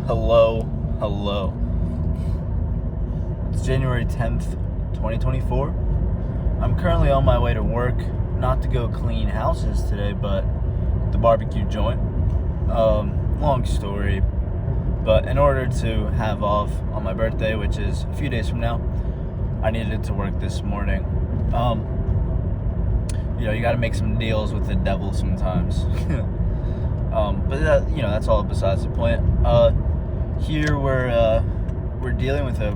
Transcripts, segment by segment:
Hello. It's January 10th, 2024. I'm currently on my way to work, not to go clean houses today, but the barbecue joint. Long story, but in order to have off on my birthday, which is a few days from now, I needed to work this morning. You gotta make some deals with the devil sometimes. But that's all besides the point. Here we're dealing with the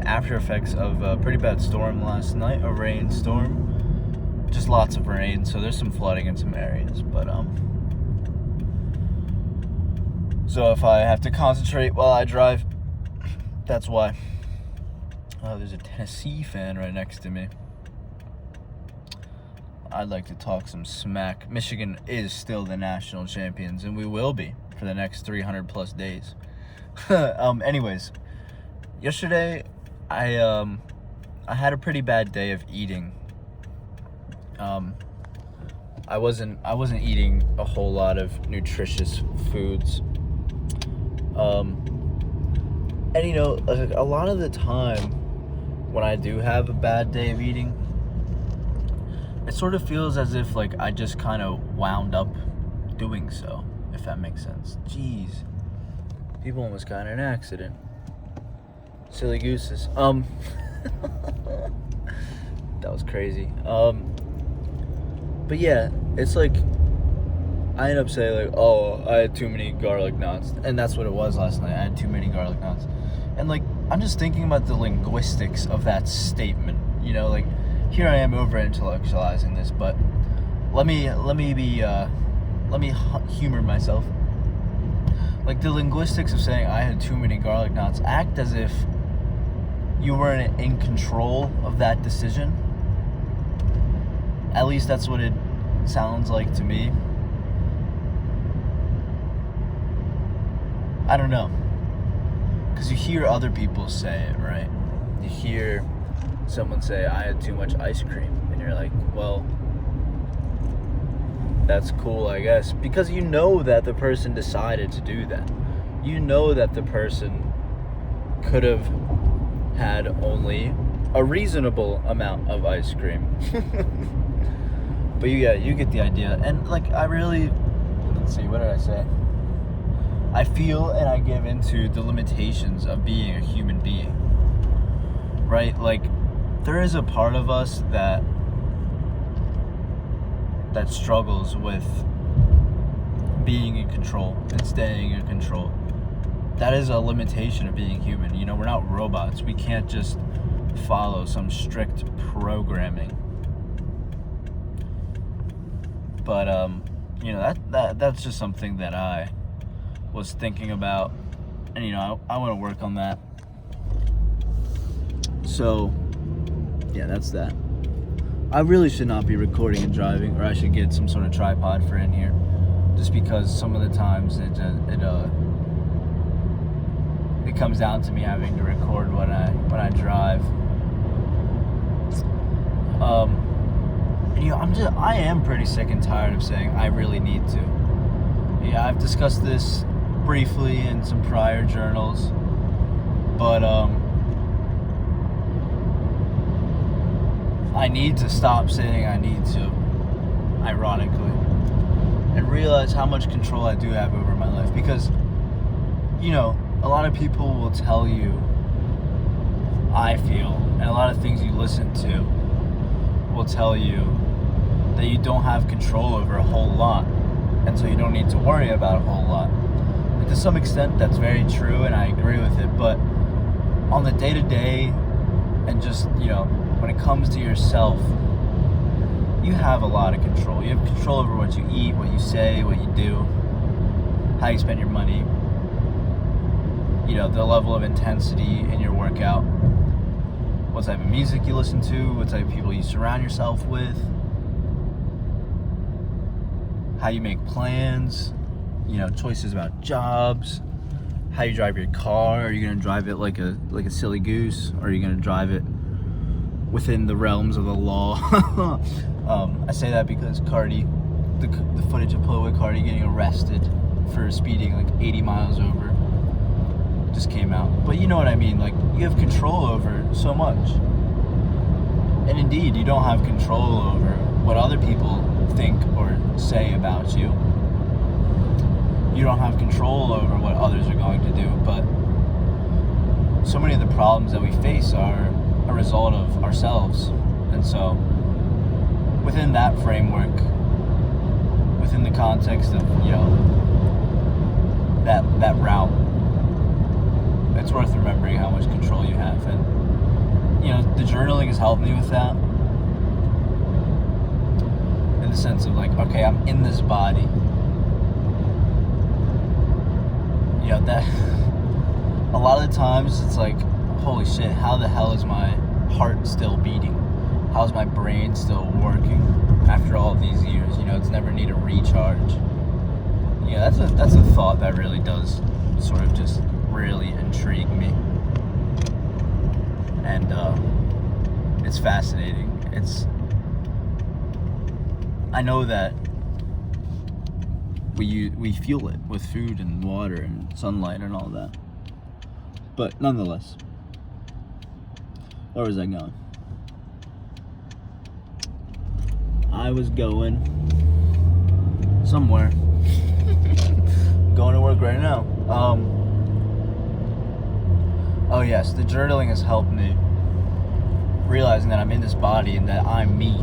after effects of a pretty bad storm last night, a rainstorm, just lots of rain. So there's some flooding in some areas, but so if I have to concentrate while I drive, that's why. There's a Tennessee fan right next to me. I'd like to talk some smack. Michigan is still the national champions, and we will be for the next 300 plus days. Anyways, yesterday I had a pretty bad day of eating. I wasn't eating a whole lot of nutritious foods. And a lot of the time when I do have a bad day of eating, it sort of feels as if I just kind of wound up doing so, if that makes sense. Jeez. People almost got in an accident. Silly gooses. That was crazy. But yeah, it's I end up saying I had too many garlic knots. And that's what it was last night. I had too many garlic knots. And I'm just thinking about the linguistics of that statement. Here I am over intellectualizing this, but let me humor myself. The linguistics of saying I had too many garlic knots act as if you weren't in control of that decision. At least that's what it sounds like to me. I don't know. Because you hear other people say it, right? You hear someone say, I had too much ice cream. And you're like, well, that's cool, I guess. Because you know that the person decided to do that. You know that the person could have had only a reasonable amount of ice cream. But you get the idea. And I really, let's see, what did I say? I feel and I give into the limitations of being a human being. Right? There is a part of us that struggles with being in control and staying in control. That is a limitation of being human. We're not robots. We can't just follow some strict programming. But that's just something that I was thinking about, and I want to work on that. So yeah, that's that. I really should not be recording and driving, or I should get some sort of tripod for in here, just because some of the times it comes down to me having to record when I drive. I am pretty sick and tired of saying I really need to. Yeah, I've discussed this briefly in some prior journals, but I need to stop saying I need to, ironically, and realize how much control I do have over my life. Because, a lot of people will tell you, I feel, and a lot of things you listen to will tell you that you don't have control over a whole lot, and so you don't need to worry about a whole lot. And to some extent, that's very true, and I agree with it, but on the day-to-day, and just, when it comes to yourself, you have a lot of control. You have control over what you eat, what you say, what you do, how you spend your money, the level of intensity in your workout, what type of music you listen to, what type of people you surround yourself with, how you make plans, choices about jobs, how you drive your car. Are you going to drive it like a silly goose, or are you going to drive it within the realms of the law? I say that because Cardi, the footage of Playboy Cardi getting arrested for speeding like 80 miles over just came out. But you know what I mean, like, you have control over so much. And indeed, you don't have control over what other people think or say about you. You don't have control over what others are going to do, but so many of the problems that we face are a result of ourselves. And so, within that framework, within the context of, you know, that route, it's worth remembering how much control you have. And, you know, the journaling has helped me with that. In the sense of like, okay, I'm in this body. You know, that a lot of the times it's like, holy shit, how the hell is my heart still beating? How's my brain still working after all of these years? You know, it's never need a recharge. Yeah, that's a thought that really does sort of just really intrigue me. And it's fascinating. I know that we fuel it with food and water and sunlight and all that. But nonetheless, where was I going? I was going somewhere. Going to work right now. Oh yes, the journaling has helped me realizing that I'm in this body and that I'm me.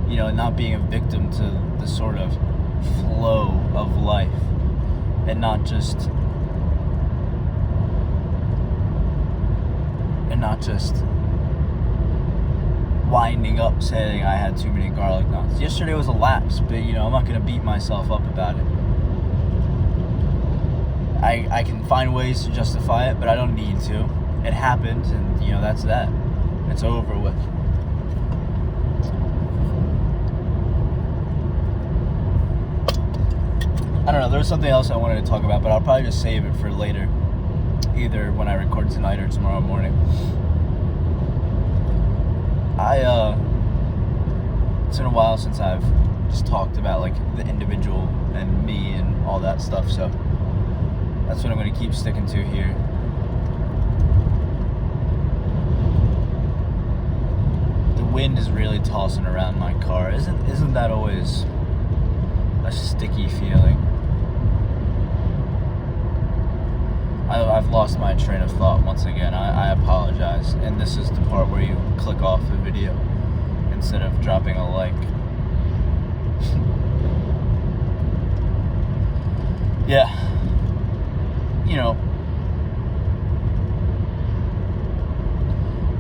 You know, not being a victim to the sort of flow of life, and not just winding up saying I had too many garlic knots. Yesterday was a lapse, but you know, I'm not gonna beat myself up about it. I can find ways to justify it, but I don't need to. It happened, and you know, that's that. It's over with. I don't know, there was something else I wanted to talk about, but I'll probably just save it for later. Either when I record tonight or tomorrow morning. It's been a while since I've just talked about like the individual and me and all that stuff, so that's what I'm going to keep sticking to here. The wind is really tossing around my car. Isn't that always a sticky feeling? I've lost my train of thought once again. I apologize. And this is the part where you click off the video instead of dropping a like. Yeah. You know,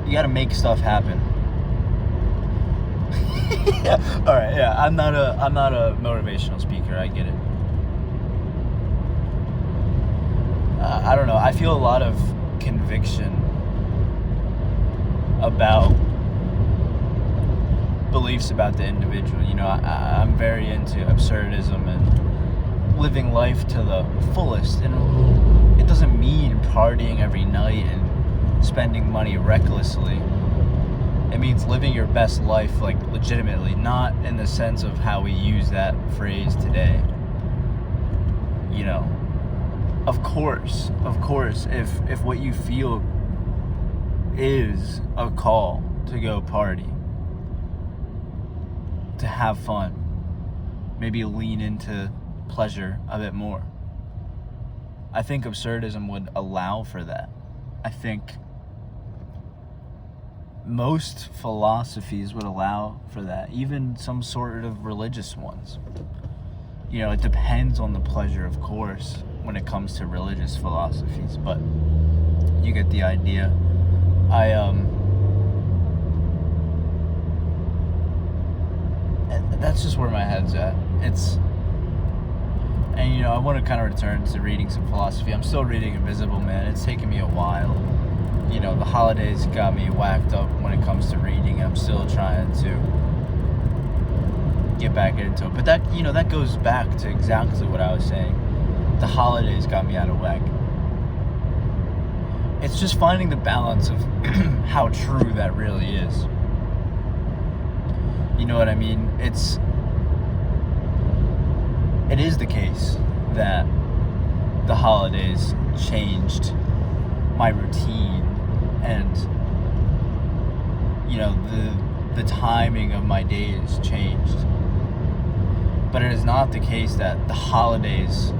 you gotta make stuff happen. Yeah. All right. Yeah. I'm not a motivational speaker. I get it. I don't know. I feel a lot of conviction about beliefs about the individual. You know, I'm very into absurdism and living life to the fullest. And it doesn't mean partying every night and spending money recklessly. It means living your best life, like, legitimately, not in the sense of how we use that phrase today. You know, of course, if what you feel is a call to go party, to have fun, maybe lean into pleasure a bit more. I think absurdism would allow for that. I think most philosophies would allow for that, even some sort of religious ones. You know, it depends on the pleasure, of course, when it comes to religious philosophies, but you get the idea. That's just where my head's at. And you know, I want to kind of return to reading some philosophy. I'm still reading Invisible Man. It's taken me a while. You know, the holidays got me whacked up when it comes to reading. I'm still trying to get back into it. But that, you know, that goes back to exactly what I was saying. The holidays got me out of whack. It's just finding the balance of how true that really is. You know what I mean? It is the case that the holidays changed my routine and, the timing of my days changed. But it is not the case that the holidays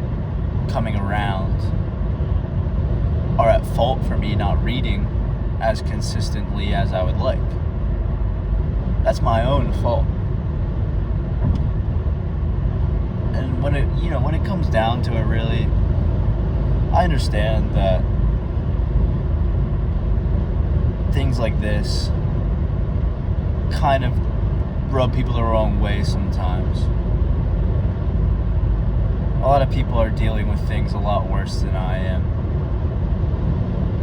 coming around are at fault for me not reading as consistently as I would like. That's my own fault. And when it comes down to it, really, I understand that things like this kind of rub people the wrong way sometimes. A lot of people are dealing with things a lot worse than I am.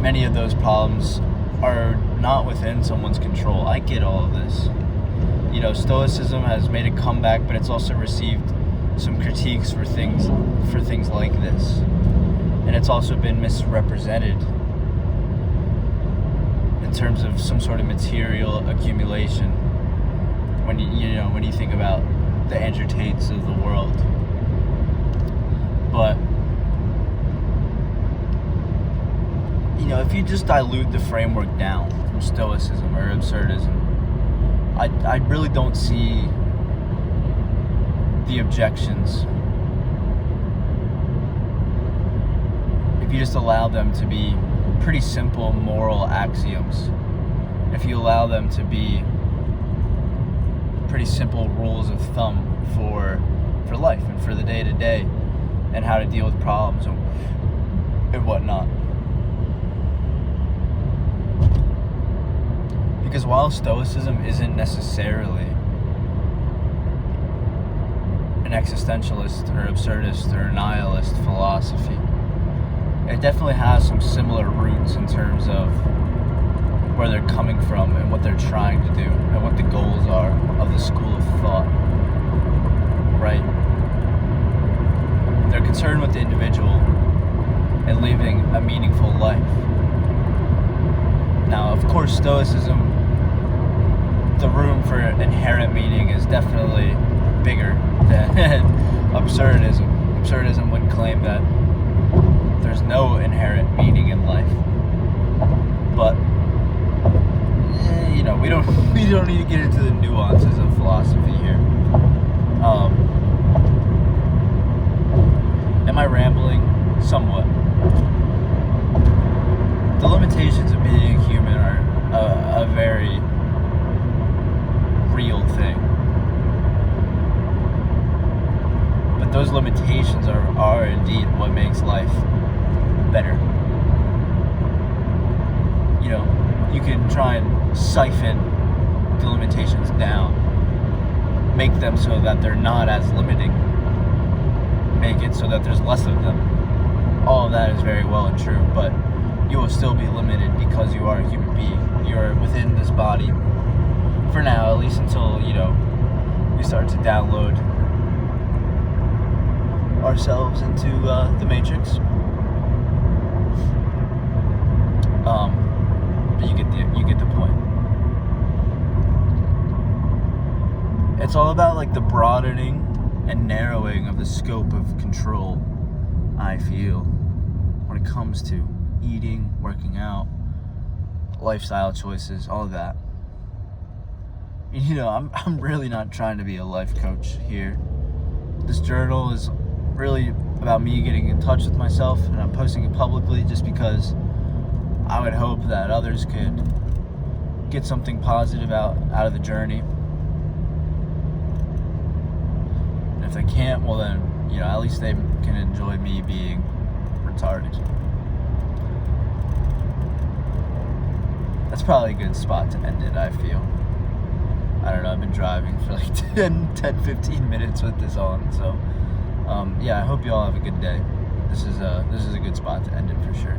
Many of those problems are not within someone's control. I get all of this. Stoicism has made a comeback, but it's also received some critiques for things like this. And it's also been misrepresented in terms of some sort of material accumulation when you think about the Andrew Tates of the world. But if you just dilute the framework down from Stoicism or absurdism, I really don't see the objections if you just allow them to be pretty simple moral axioms. If you allow them to be pretty simple rules of thumb for life and for the day-to-day and how to deal with problems and whatnot. Because while Stoicism isn't necessarily an existentialist or absurdist or nihilist philosophy, it definitely has some similar roots in terms of where they're coming from and what they're trying to do and what the goals are of the school of thought, right? They're concerned with the individual and living a meaningful life. Now, of course, Stoicism, the room for inherent meaning is definitely bigger than absurdism. Absurdism would claim that there's no inherent meaning in life. But we don't need to get into the nuances of philosophy here. Am I rambling? Somewhat. The limitations of being human are a very real thing. But those limitations are indeed what makes life better. You can try and siphon the limitations down, make them so that they're not as limiting, make it so that there's less of them. All of that is very well and true, but you will still be limited because you are a human being. You are within this body for now, at least until we start to download ourselves into the Matrix. But you get the point. It's all about the broadening and narrowing of the scope of control, I feel, when it comes to eating, working out, lifestyle choices, all of that. I'm really not trying to be a life coach here. This journal is really about me getting in touch with myself, and I'm posting it publicly just because I would hope that others could get something positive out of the journey. And if they can't, well then, at least they can enjoy me being retarded. That's probably a good spot to end it, I feel. I don't know, I've been driving for 10-15 minutes with this on, so I hope you all have a good day. This is a good spot to end it for sure.